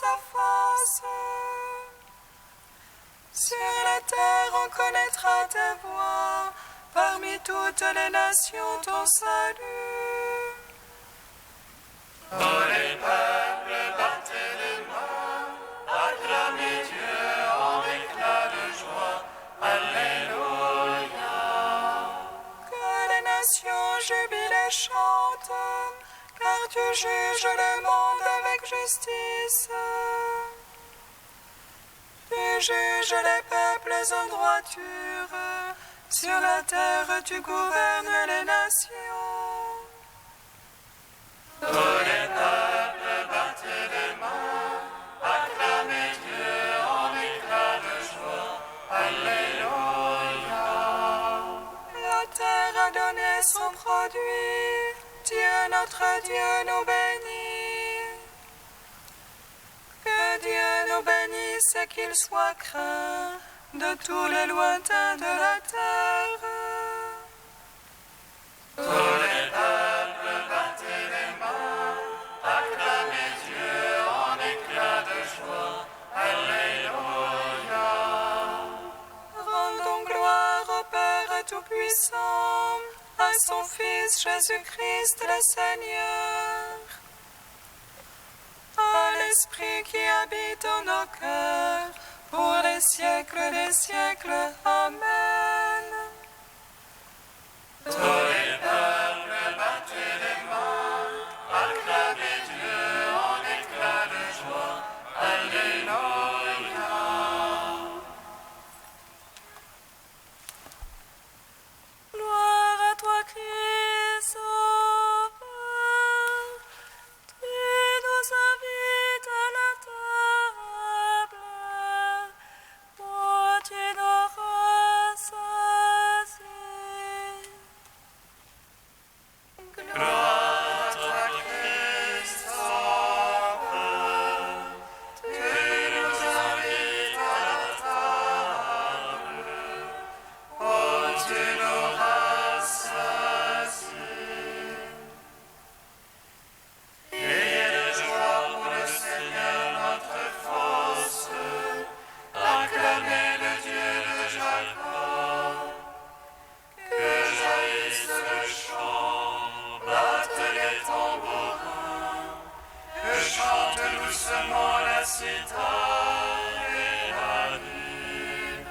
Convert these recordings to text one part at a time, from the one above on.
sa face. Sur la terre on connaîtra tes voies, parmi toutes les nations ton salut. Tous les peuples battez les mains, acclamez Dieu en éclats de joie. Alléluia. Que les nations jubilent et chantent, car tu juges le monde avec justice. Tu juges les peuples en droiture, sur la terre tu gouvernes les nations. Tous les peuples battez les mains, acclamez Dieu en éclats de joie. Alléluia. La terre a donné son produit, Dieu notre Dieu nous bénit. Que Dieu nous bénisse et qu'il soit craint de tous les lointains de la terre. Tous les peuples battez les mains, acclamez Dieu en éclats de joie. Alléluia. Rendons gloire au Père Tout-Puissant, à son Fils Jésus-Christ le Seigneur, à l'Esprit qui habite en nos cœurs, pour les siècles des siècles. Amen. Tous les peuples battez les mains, acclamez Dieu en éclats de joie. Alléluia. Gloire à toi, Christ, Sauveur. Tu nous invites à la table, où tu nous rassasies. Gloire à toi, Christ, Sauveur. Tu nous invites à la table, où tu nous rassasies. Ayez de joie pour le Seigneur notre force, acclamez le Dieu de Jacob. Que jaillisse le chant, batte les tambourins, que chante doucement la cithare et la lyre.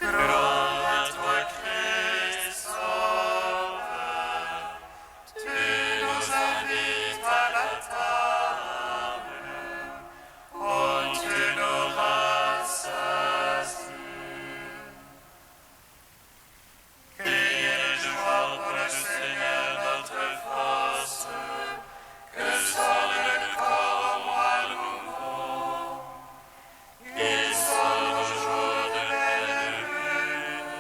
Gloire à toi, Christ, Sauveur. Tu nous invites à la table, où tu nous rassasies. Criez de joie pour le Seigneur notre force, que sonne le corps au mois nouveau, qu'il sonne au jour de pleine lune,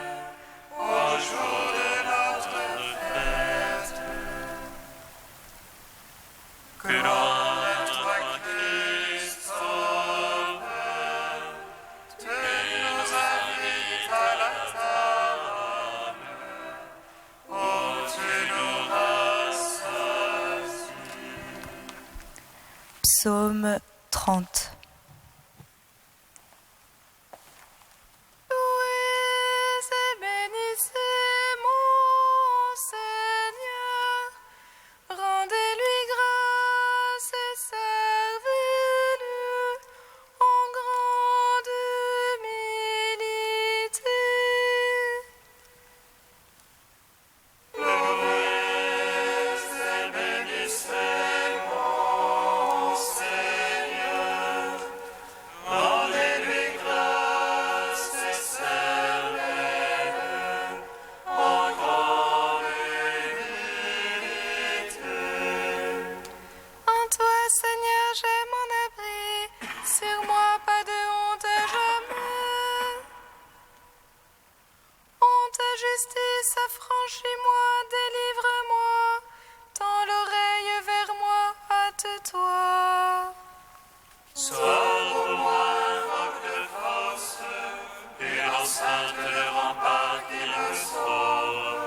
au jour de notre fête. Gloire à toi, Christ, Sauveur. Tu nous invites à la table, où tu nous rassasies. Psaume 30. Louez et bénissez mon Seigneur, rendez-lui grâce et servez-le en grande humilité. Louez et bénissez mon Seigneur, rendez-lui grâce et servez-le en grande humilité. En toi, Seigneur, j'ai mon abri, sur moi pas de honte jamais. Honte et justice, affranchis-moi, délivre-moi, tends l'oreille vers moi, hâte-toi. Sois pour moi un roc de force, une enceinte de rempart qui me sauve.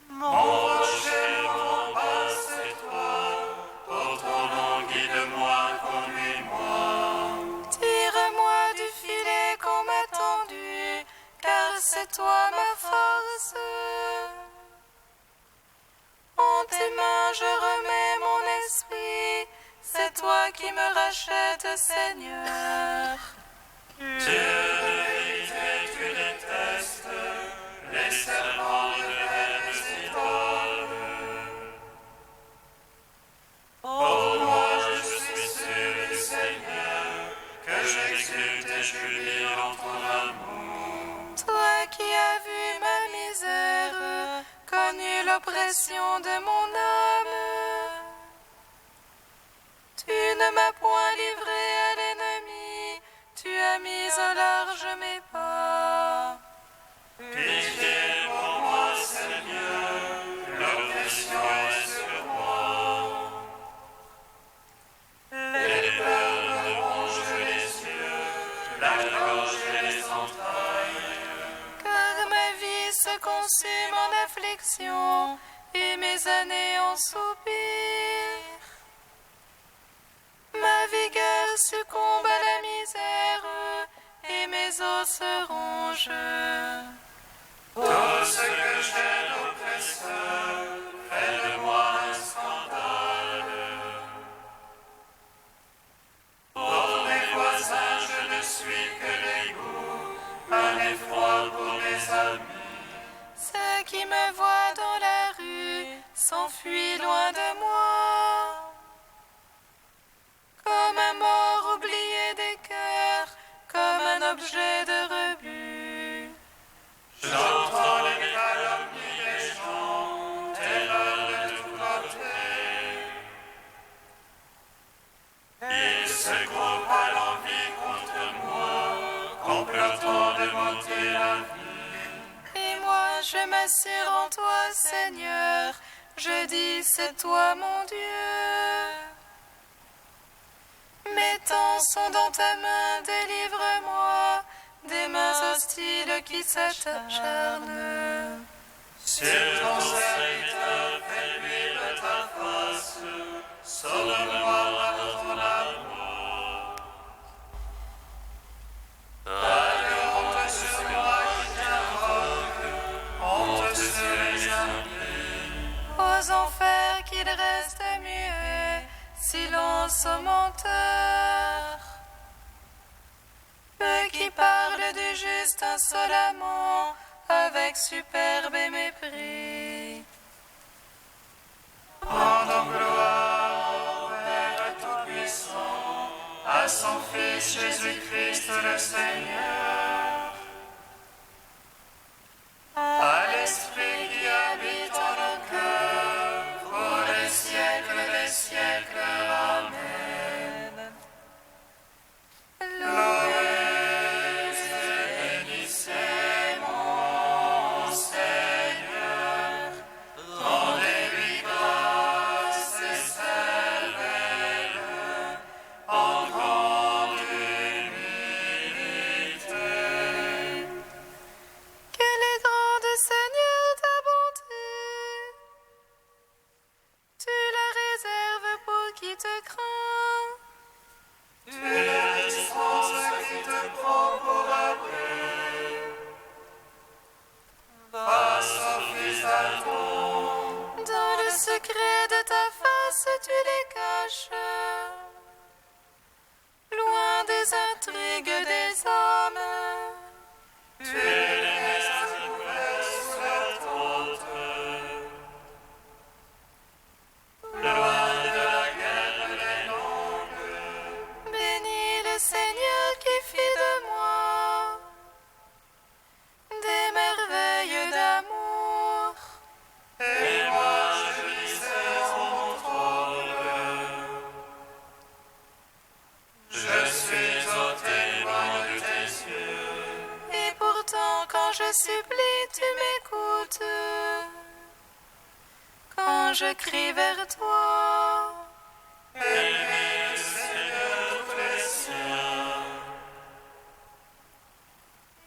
Mon rocher, mon bas, c'est toi. c'est toi ma force. En tes mains je remets mon esprit, c'est toi qui me rachètes, Seigneur. Dieu de vérité, tu détestes les serpents de vaines idoles. Oh, moi je suis sûr du Seigneur, que j'exulte et jubile en ton amour. Toi qui as vu ma misère, connu l'oppression de mon âme, tu ne m'as point livré à l'ennemi, tu as mis au large mes pas. Pitié pour moi, Seigneur, l'oppression est sur moi. Les pleurs me rongent les yeux, la gorge et les entrailles. Car ma vie se consume en affliction, et mes années en soupir. Ma vigueur succombe à la misère, et mes os se rongent. Tout ce que j'ai d'oppresseur fait de moi un scandale. Pour mes voisins, je ne suis que l'égout, un effroi pour mes amis. Ceux qui me voient dans la rue s'enfuient loin de moi. Comme un mort oublié des cœurs, comme un objet de rebut. J'entends les calomnies des gens, terreur de tous côtés. Ils se groupent à l'envie contre moi, complotant de m'ôter la vie. Et moi je m'assure en toi, Seigneur, je dis c'est toi mon Dieu. Mes temps sont dans ta main, délivre-moi des mains hostiles qui s'acharnent. Sur ton serviteur, fais l'huile de ta face, sauve-moi par ton amour. Aïe, honte sur moi qui t'invoque, honte sur les impies. Aux enfers qu'il reste muet, silence aux menteurs. Eux qui parlent du juste insolemment, avec superbe et mépris. Rendons gloire au Père Tout-Puissant, à son Fils Jésus-Christ le Seigneur, à l'Esprit qui habite en nos cœurs, pour les siècles des siècles. Amen. Louez et bénissez mon Seigneur, rendez-lui grâce et servez-le en grande humilité. Quelle est grande, Seigneur, ta bonté! Tu la réserves pour qui te craint. Tu le dispenses qui te prend pour abri. Face au Fils d'Adam, Dans le secret de ta face, tu les caches. Loin des intrigues des hommes. tu les mets couverts sous la tente. Loin de la guerre des langues, Bénis le Seigneur qui fit de moi des merveilles d'amour. et moi je disais en mon trône. Je suis au témoin de tes yeux. Et pourtant, quand je supplie, tu m'écoutes. Quand je crie vers toi, Aimez le Seigneur tous les siens.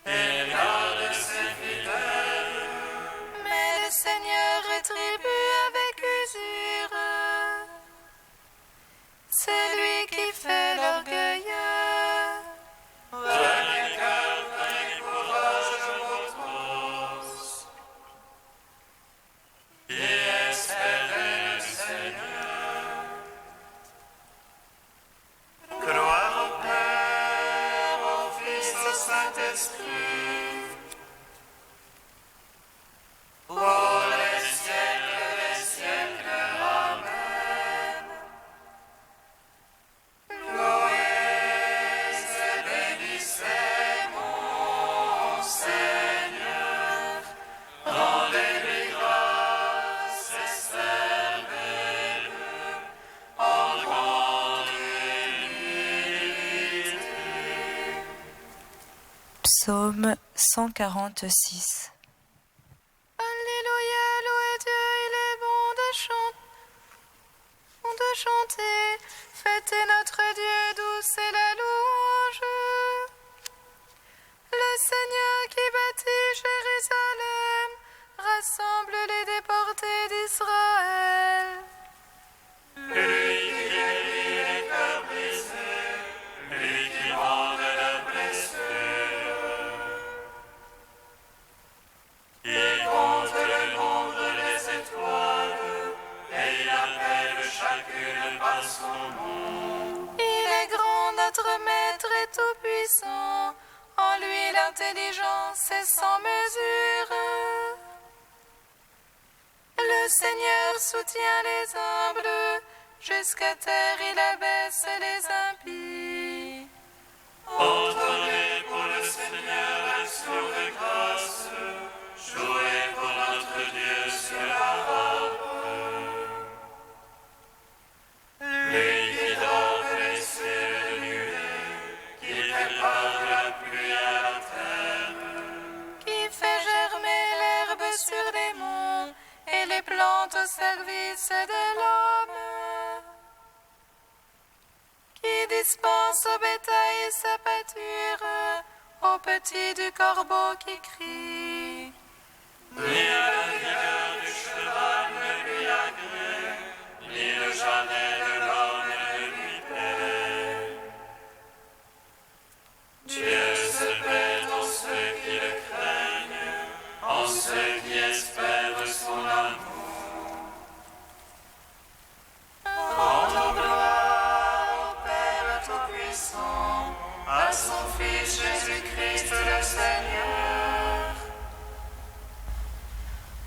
Il garde ses fidèles. mais le Seigneur rétribue avec usure. C'est lui qui fait l'orgueil. Prenez cœur, prenez courage, votre Saint-Esprit, pour les siècles des siècles. Amen. Louez et bénissez mon Seigneur, rendez-lui grâce et servez-le en grande humilité. Psaume 146. Alléluia, louez Dieu, il est bon de chanter. Fêtez notre Dieu, douce est la louange. Le Seigneur qui bâtit Jérusalem rassemble les déportés d'Israël. Lui qui guérit les cœurs brisés, lui qui rend la blessure, il compte le nombre des étoiles et il appelle chacune par son nom. Il est grand, notre Maître et tout-puissant. En lui l'intelligence est sans mesure. Le Seigneur soutient les humbles, jusqu'à terre il abaisse les impies. Entonnez pour le Seigneur l'action de grâce, jouez pour notre Dieu sur la harpe. Lui qui donne les cieux de nuée, qui prépare la pluie à la terre, Qui fait germer l'herbe sur les monts et les plantes au service de l'homme. Qui dispense au bétail sa pâture, aux petits du corbeau qui crie. ni la vigueur du cheval ne lui agrée, ni le jamais de l'homme ne lui plaît. Dieu se plaît en ceux qui le craignent, en ceux qui espèrent son amour. Rendons gloire au Père Tout-Puissant, à son Fils Jésus-Christ le Seigneur,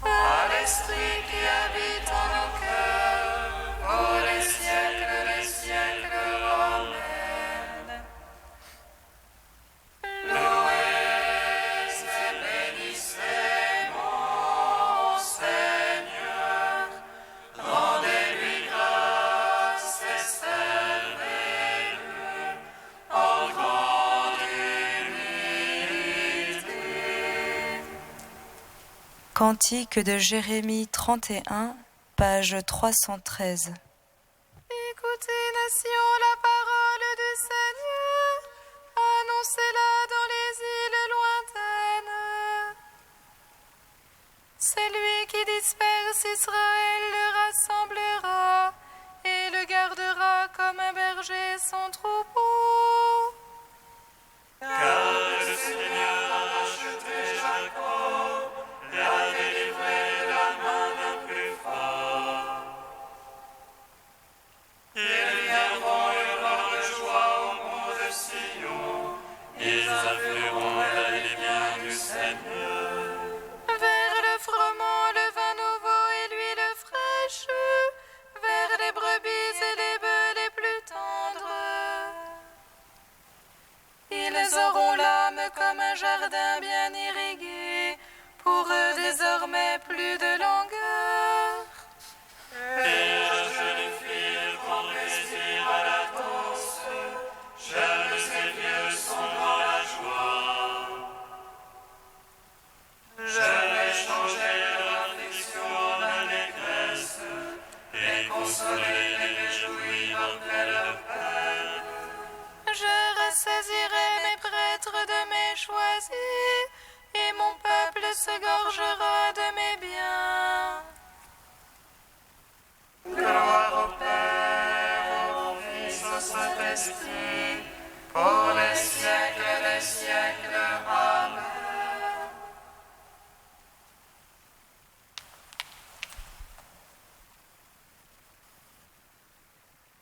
à l'Esprit qui habite en nos cœurs, pour les siècles des siècles. Amen. Louez et bénissez mon Seigneur, rendez-lui grâce et servez-le en grande humilité. Cantique de Jérémie 31, page 313. Écoutez, nations, la parole du Seigneur, annoncez-la dans les îles lointaines. C'est lui qui disperse Israël, le rassemblera et le gardera comme un berger son troupeau. Car le Seigneur a racheté Jacob et a délivré la main d'un plus fort. Ils viendront hurlant de joie au mont de Sion, ils afflueront vers les biens du Seigneur. Vers le froment, le vin nouveau et l'huile fraîche, vers les brebis et les bœufs les plus tendres. Ils auront l'âme comme un jardin bien irrigué, pour eux désormais plus de longueur. Et la jeune fille prend plaisir à la danse, jeunes et vieux sont dans la joie. Je vais changer leur affliction en allégresse et consoler les réjouis après leur peine. Je ressaisirai mes prêtres de mes choisis, et mon peuple se gorgera de mes biens. Gloire au Père, au Fils, au Saint-Esprit, pour les siècles des siècles. Amen.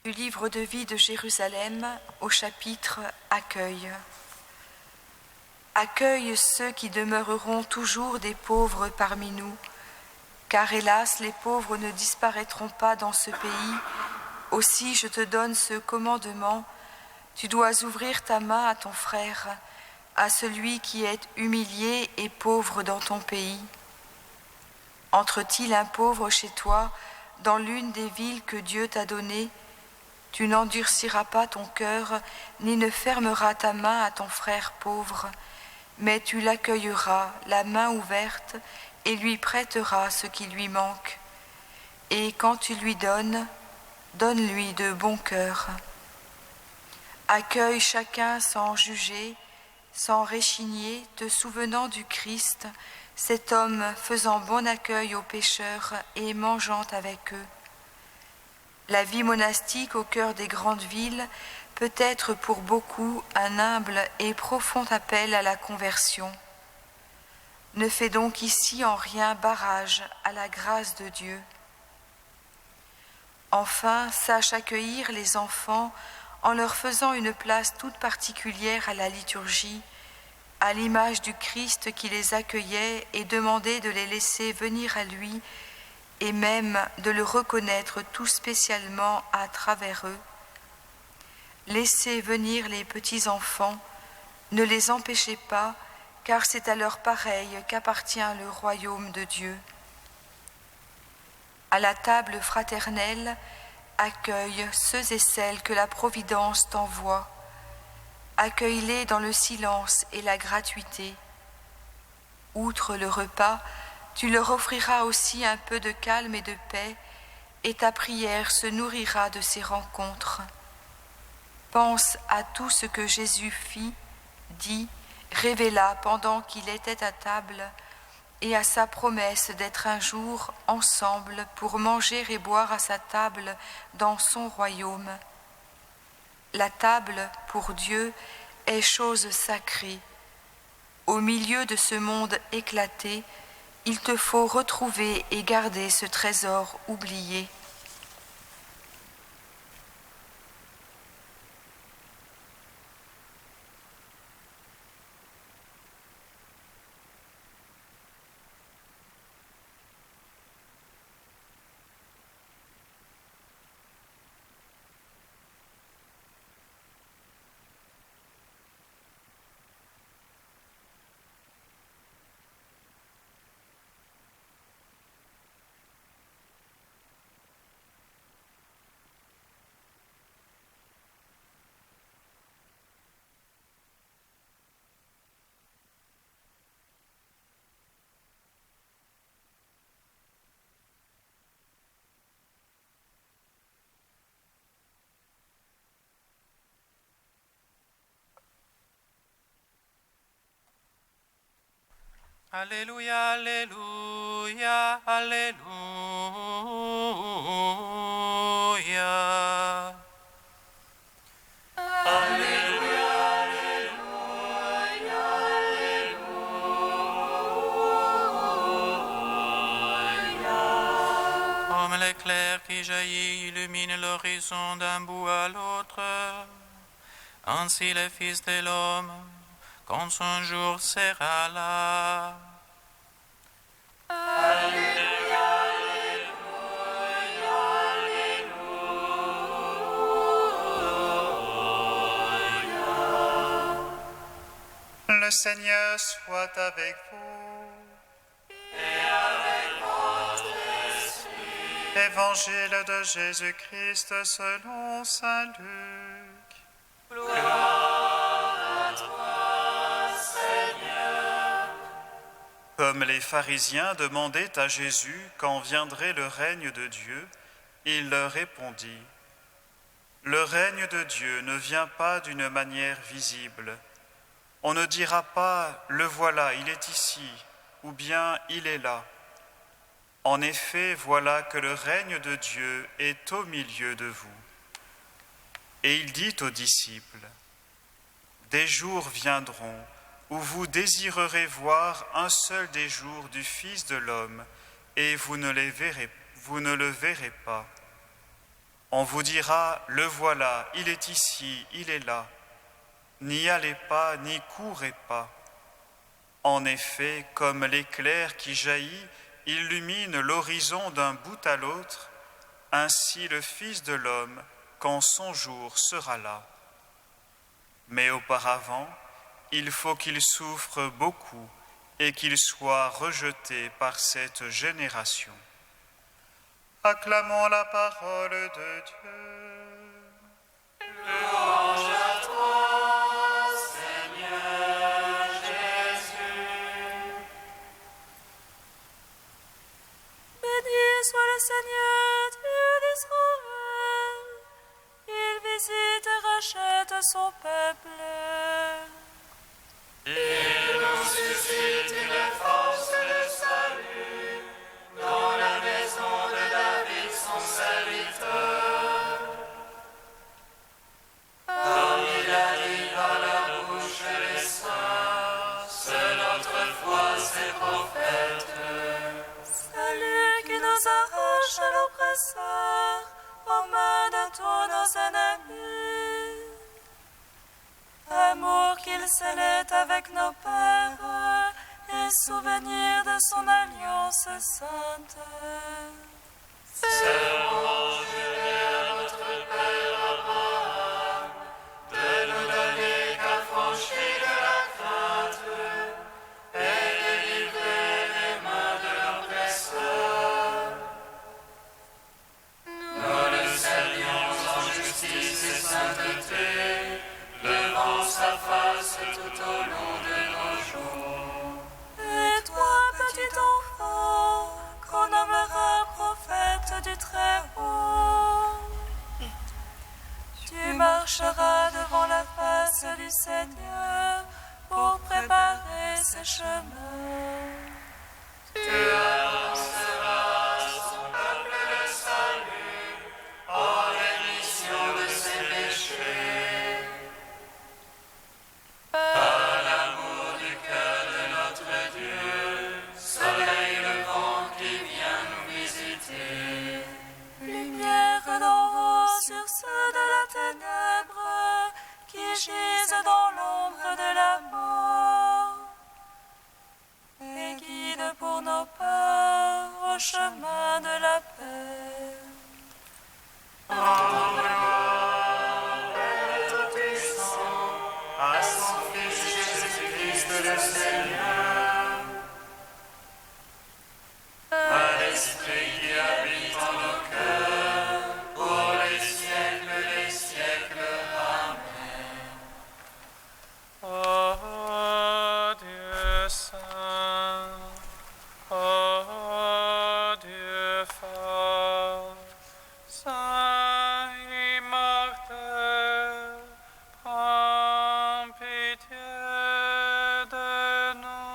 Du livre de vie de Jérusalem au chapitre Accueil. Accueille ceux qui demeureront toujours des pauvres parmi nous, car hélas, les pauvres ne disparaîtront pas dans ce pays. Aussi, je te donne ce commandement, tu dois ouvrir ta main à ton frère, à celui qui est humilié et pauvre dans ton pays. Entre-t-il un pauvre chez toi, dans l'une des villes que Dieu t'a données, tu n'endurciras pas ton cœur, ni ne fermeras ta main à ton frère pauvre, mais tu l'accueilleras, la main ouverte, et lui prêteras ce qui lui manque. Et quand tu lui donnes, donne-lui de bon cœur. Accueille chacun sans juger, sans réchigner, te souvenant du Christ, cet homme faisant bon accueil aux pécheurs et mangeant avec eux. La vie monastique au cœur des grandes villes peut être pour beaucoup un humble et profond appel à la conversion. Ne fais donc ici en rien barrage à la grâce de Dieu. Enfin, sache accueillir les enfants en leur faisant une place toute particulière à la liturgie, à l'image du Christ qui les accueillait et demandait de les laisser venir à lui et même de le reconnaître tout spécialement à travers eux. Laissez venir les petits-enfants, ne les empêchez pas, car c'est à leur pareil qu'appartient le royaume de Dieu. À la table fraternelle, accueille ceux et celles que la Providence t'envoie. Accueille-les dans le silence et la gratuité. Outre le repas, tu leur offriras aussi un peu de calme et de paix, et ta prière se nourrira de ces rencontres. Pense à tout ce que Jésus fit, dit, révéla pendant qu'il était à table, et à sa promesse d'être un jour ensemble pour manger et boire à sa table dans son royaume. La table, pour Dieu, est chose sacrée. Au milieu de ce monde éclaté, il te faut retrouver et garder ce trésor oublié. Alléluia, Alléluia, Alléluia. Comme l'éclair qui jaillit illumine l'horizon d'un bout à l'autre, ainsi le Fils de l'homme, quand son jour sera là. Alléluia, Alléluia, Alléluia. Le Seigneur soit avec vous. Et avec votre esprit. Évangile de Jésus-Christ selon saint Luc. Gloire à toi, Seigneur. Comme les pharisiens demandaient à Jésus quand viendrait le règne de Dieu, il leur répondit : Le règne de Dieu ne vient pas d'une manière visible. On ne dira pas « Le voilà, il est ici » ou bien « Il est là ». En effet, voilà que le règne de Dieu est au milieu de vous. Et il dit aux disciples : Des jours viendront où vous désirerez voir un seul des jours du Fils de l'homme, et vous ne le verrez pas. On vous dira : Le voilà, il est ici, il est là. N'y allez pas, n'y courez pas. En effet, comme l'éclair qui jaillit illumine l'horizon d'un bout à l'autre, ainsi le Fils de l'homme, quand son jour sera là. Mais auparavant, il faut qu'il souffre beaucoup et qu'il soit rejeté par cette génération. Acclamons la parole de Dieu. Louange à toi, Seigneur Jésus. Béni soit le Seigneur, Dieu d'Israël. Il visite et rachète son peuple. Il nous suscite une force de salut dans la maison de David, son serviteur. Comme il a dit dans la bouche des saints, seul autrefois ses prophètes. Salut qui nous arrache à l'oppresseur, aux mains de tous nos ennemis. Amour qu'il scellait avec nos pères, et souvenir de son alliance sainte. Servons à notre Père Abraham, de nous donner qu'affranchis de la crainte, et délivrer des mains de l'oppresseur. Nous le servions en justice et sainteté, devant sa face tout au long de nos jours. Et toi, petit enfant, qu'on nommera prophète du Très-Haut, tu marcheras devant la face du Seigneur pour préparer ses chemins. Tu annonceras à son peuple le salut en rémission de ses péchés. Par l'amour du cœur de notre Dieu, soleil levant qui vient nous visiter. Lumière d'en haut sur ceux de la ténèbre, qui gisent dans l'ombre de la mort. Et guide pour nos pas au chemin de la paix. À son Fils Jésus-Christ le Seigneur, à l'Esprit qui habite en nos cœurs, pour les siècles des siècles. Amen. Ô Dieu saint, ô Dieu fort, saint immortel, prends pitié de nous.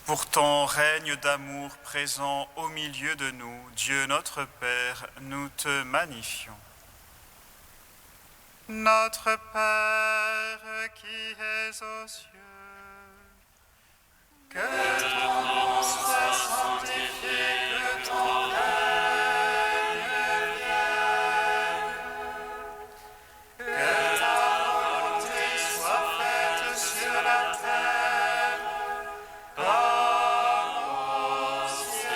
Pour ton règne d'amour présent au milieu de nous, Dieu notre Père, nous te magnifions. Notre Père qui es aux cieux, que ton nom soit sanctifié, que ton règne vienne, que ta volonté soit faite sur la terre comme au ciel.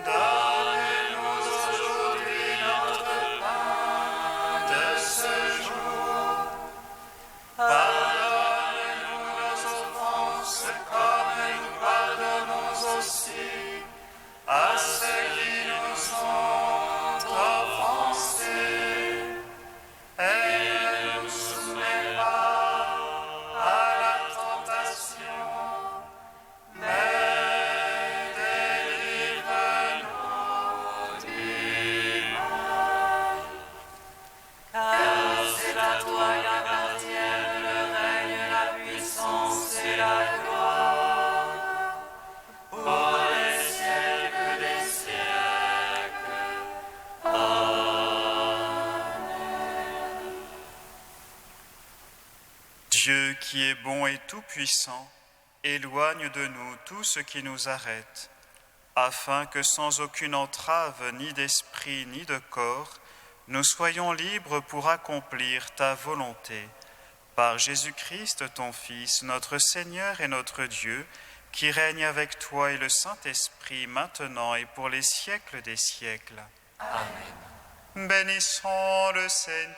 Donne-nous aujourd'hui notre pain de ce jour. Pardonne-nous nos offenses comme nous pardonnons aussi à ceux qui nous ont offensés. Et ne nous soumets pas à la tentation, mais délivre-nous du mal. Car c'est à toi qu'appartiennent le règne, la puissance et la gloire, pour les siècles des siècles. Dieu qui est bon et tout-puissant, éloigne de nous tout ce qui nous arrête, afin que sans aucune entrave ni d'esprit ni de corps, nous soyons libres pour accomplir ta volonté. Par Jésus-Christ, ton Fils, notre Seigneur et notre Dieu, qui règne avec toi et le Saint-Esprit, maintenant et pour les siècles des siècles. Amen. Bénissons le Seigneur.